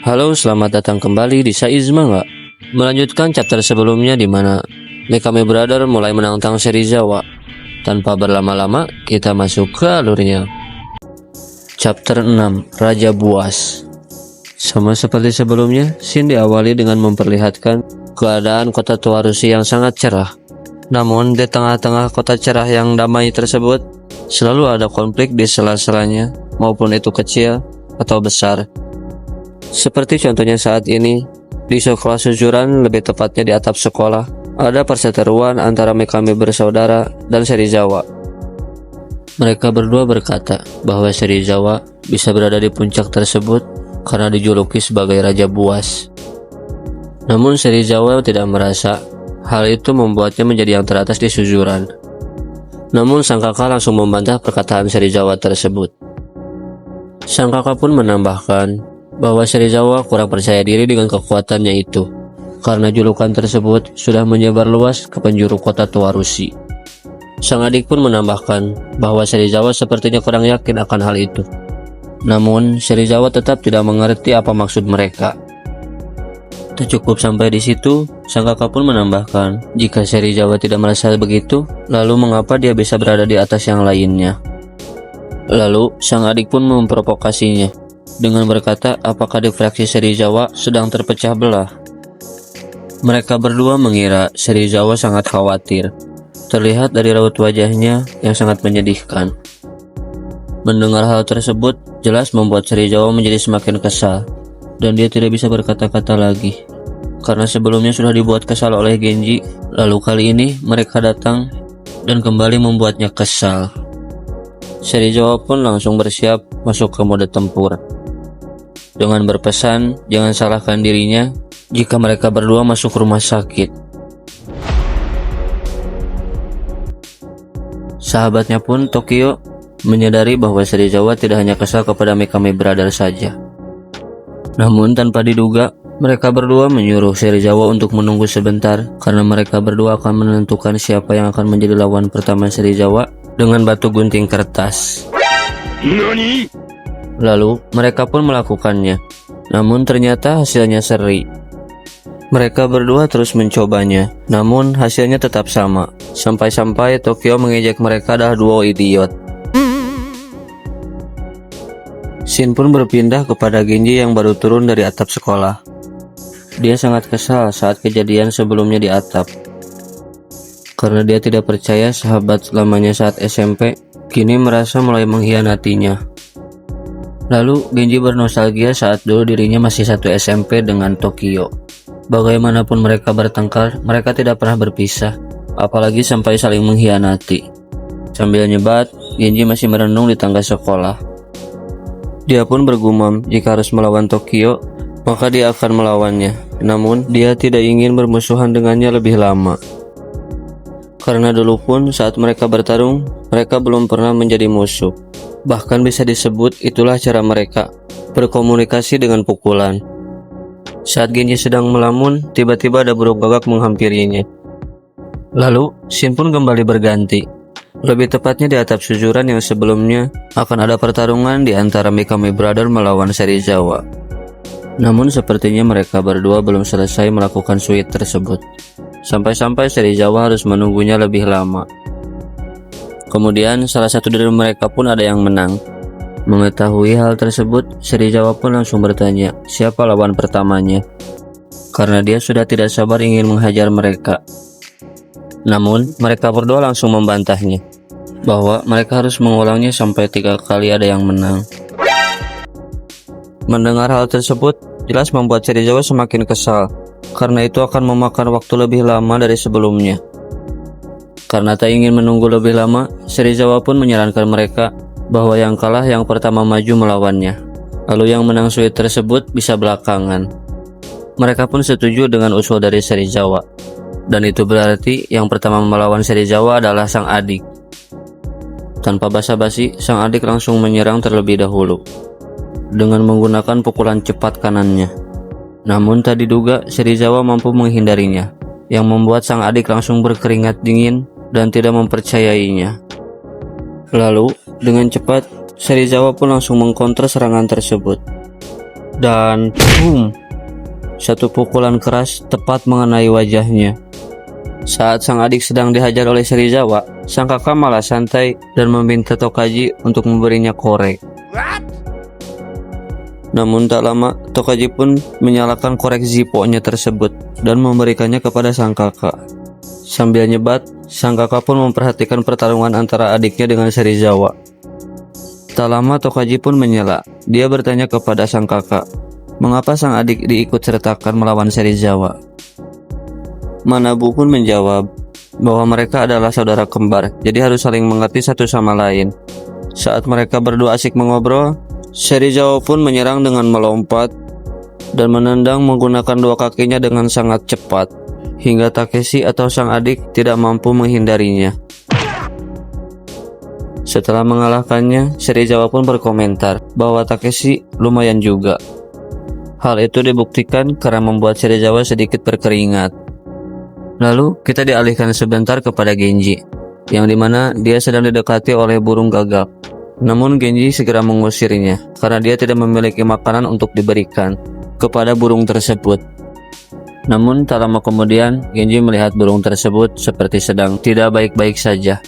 Halo, selamat datang kembali di Saiz Manga. Melanjutkan chapter sebelumnya di mana Mikami Brother mulai menantang Serizawa. Tanpa berlama-lama, kita masuk ke alurnya. Chapter 6, Raja Buas. Sama seperti sebelumnya, scene diawali dengan memperlihatkan keadaan kota Tuarushi yang sangat cerah. Namun, di tengah-tengah kota cerah yang damai tersebut, selalu ada konflik di sela-selanya, maupun itu kecil atau besar. Seperti contohnya saat ini, di sekolah suzuran, lebih tepatnya di atap sekolah, ada perseteruan antara Mikami bersaudara dan Serizawa. Mereka berdua berkata bahwa Serizawa bisa berada di puncak tersebut karena dijuluki sebagai Raja Buas. Namun Serizawa tidak merasa hal itu membuatnya menjadi yang teratas di suzuran. Namun sang kakak langsung membantah perkataan Serizawa tersebut. Sang kakak pun menambahkan bahwa Serizawa kurang percaya diri dengan kekuatannya itu, karena julukan tersebut sudah menyebar luas ke penjuru kota Tuarushi. Sang adik pun menambahkan bahwa Serizawa sepertinya kurang yakin akan hal itu. Namun, Serizawa tetap tidak mengerti apa maksud mereka. Tak cukup sampai di situ, sang kakak pun menambahkan, jika Serizawa tidak merasa begitu, lalu mengapa dia bisa berada di atas yang lainnya? Lalu, sang adik pun memprovokasinya dengan berkata apakah di fraksi Serizawa sedang terpecah belah. Mereka berdua mengira Serizawa sangat khawatir, terlihat dari raut wajahnya yang sangat menyedihkan. Mendengar hal tersebut jelas membuat Serizawa menjadi semakin kesal, dan dia tidak bisa berkata-kata lagi, karena sebelumnya sudah dibuat kesal oleh Genji, lalu kali ini mereka datang dan kembali membuatnya kesal. Serizawa pun langsung bersiap masuk ke mode tempur, dengan berpesan jangan salahkan dirinya jika mereka berdua masuk rumah sakit. Sahabatnya pun, Tokyo, menyadari bahwa Serizawa tidak hanya kesal kepada Mikami Brother saja. Namun tanpa diduga, mereka berdua menyuruh Serizawa untuk menunggu sebentar karena mereka berdua akan menentukan siapa yang akan menjadi lawan pertama Serizawa dengan batu gunting kertas. Nani? Lalu mereka pun melakukannya, namun ternyata hasilnya seri. Mereka berdua terus mencobanya, namun hasilnya tetap sama, sampai-sampai Tokyo mengejek mereka adalah duo idiot. Shin pun berpindah kepada Genji yang baru turun dari atap sekolah. Dia sangat kesal saat kejadian sebelumnya di atap, karena dia tidak percaya sahabat selamanya saat SMP kini merasa mulai mengkhianatinya. Lalu Genji bernostalgia saat dulu dirinya masih satu SMP dengan Tokyo. Bagaimanapun mereka bertengkar, mereka tidak pernah berpisah, apalagi sampai saling mengkhianati. Sambil nyebat, Genji masih merenung di tangga sekolah. Dia pun bergumam jika harus melawan Tokyo, maka dia akan melawannya. Namun, dia tidak ingin bermusuhan dengannya lebih lama. Karena dulu pun saat mereka bertarung, mereka belum pernah menjadi musuh. Bahkan bisa disebut itulah cara mereka berkomunikasi dengan pukulan. Saat Genji sedang melamun, tiba-tiba ada burung gagak menghampirinya. Lalu, Shin pun kembali berganti. Lebih tepatnya di atap suzuran yang sebelumnya akan ada pertarungan di antara Mikami Brother melawan Serizawa. Namun sepertinya mereka berdua belum selesai melakukan suite tersebut. Sampai-sampai Serizawa harus menunggunya lebih lama. Kemudian salah satu dari mereka pun ada yang menang. Mengetahui hal tersebut, Serizawa pun langsung bertanya siapa lawan pertamanya, karena dia sudah tidak sabar ingin menghajar mereka. Namun, mereka berdua langsung membantahnya, bahwa mereka harus mengulangnya sampai 3 kali ada yang menang. Mendengar hal tersebut, jelas membuat Serizawa semakin kesal, karena itu akan memakan waktu lebih lama dari sebelumnya. Karena tak ingin menunggu lebih lama, Serizawa pun menyarankan mereka bahwa yang kalah yang pertama maju melawannya, lalu yang menang suite tersebut bisa belakangan. Mereka pun setuju dengan usul dari Serizawa, dan itu berarti yang pertama melawan Serizawa adalah sang adik. Tanpa basa-basi, sang adik langsung menyerang terlebih dahulu dengan menggunakan pukulan cepat kanannya. Namun tak diduga Serizawa mampu menghindarinya, yang membuat sang adik langsung berkeringat dingin dan tidak mempercayainya. Lalu, dengan cepat, Serizawa pun langsung mengkonter serangan tersebut. Dan boom, satu pukulan keras tepat mengenai wajahnya. Saat sang adik sedang dihajar oleh Serizawa, sang kakak malah santai dan meminta Tokaji untuk memberinya korek. Namun tak lama, Tokaji pun menyalakan korek Zippo-nya tersebut dan memberikannya kepada sang kakak. Sambil nyebat, sang kakak pun memperhatikan pertarungan antara adiknya dengan Serizawa. Tak lama Tokaji pun menyela. Dia bertanya kepada sang kakak, mengapa sang adik diikut sertakan melawan Serizawa? Manabu pun menjawab bahwa mereka adalah saudara kembar, jadi harus saling mengerti satu sama lain. Saat mereka berdua asik mengobrol, Serizawa pun menyerang dengan melompat dan menendang menggunakan dua kakinya dengan sangat cepat, hingga Takeshi atau sang adik tidak mampu menghindarinya. Setelah mengalahkannya, Serizawa pun berkomentar bahwa Takeshi lumayan juga. Hal itu dibuktikan karena membuat Serizawa sedikit berkeringat. Lalu kita dialihkan sebentar kepada Genji, yang dimana dia sedang didekati oleh burung gagak. Namun Genji segera mengusirnya karena dia tidak memiliki makanan untuk diberikan kepada burung tersebut. Namun tak lama kemudian Genji melihat burung tersebut seperti sedang tidak baik-baik saja.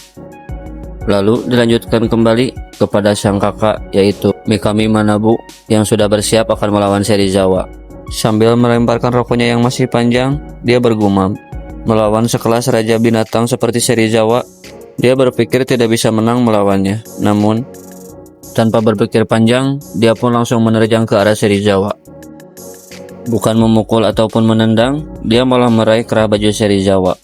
Lalu dilanjutkan kembali kepada sang kakak, yaitu Mikami Manabu, yang sudah bersiap akan melawan Serizawa. Sambil melemparkan rokoknya yang masih panjang, dia bergumam, melawan sekelas raja binatang seperti Serizawa, dia berpikir tidak bisa menang melawannya. Namun, tanpa berpikir panjang, dia pun langsung menerjang ke arah Serizawa. Bukan memukul ataupun menendang, dia malah meraih kerah baju Serizawa.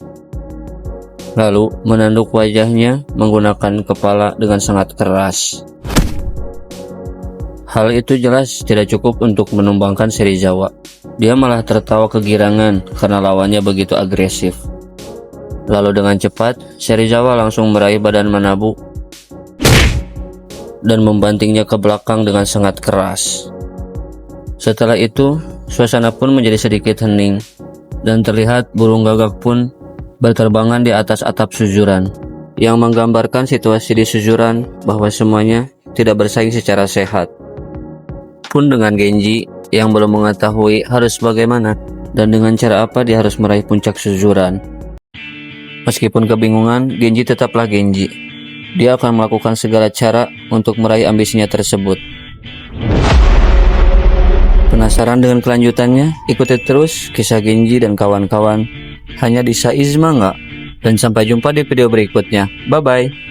Lalu menanduk wajahnya menggunakan kepala dengan sangat keras. Hal itu jelas tidak cukup untuk menumbangkan Serizawa. Dia malah tertawa kegirangan karena lawannya begitu agresif. Lalu dengan cepat, Serizawa langsung meraih badan Manabu dan membantingnya ke belakang dengan sangat keras. Setelah itu, suasana pun menjadi sedikit hening dan terlihat burung gagak pun berterbangan di atas atap suzuran, yang menggambarkan situasi di suzuran bahwa semuanya tidak bersaing secara sehat. Pun dengan Genji yang belum mengetahui harus bagaimana dan dengan cara apa dia harus meraih puncak suzuran. Meskipun kebingungan, Genji tetaplah Genji. Dia akan melakukan segala cara untuk meraih ambisinya tersebut. Penasaran dengan kelanjutannya? Ikuti terus kisah Genji dan kawan-kawan hanya di Saiz Manga. Dan sampai jumpa di video berikutnya. Bye-bye.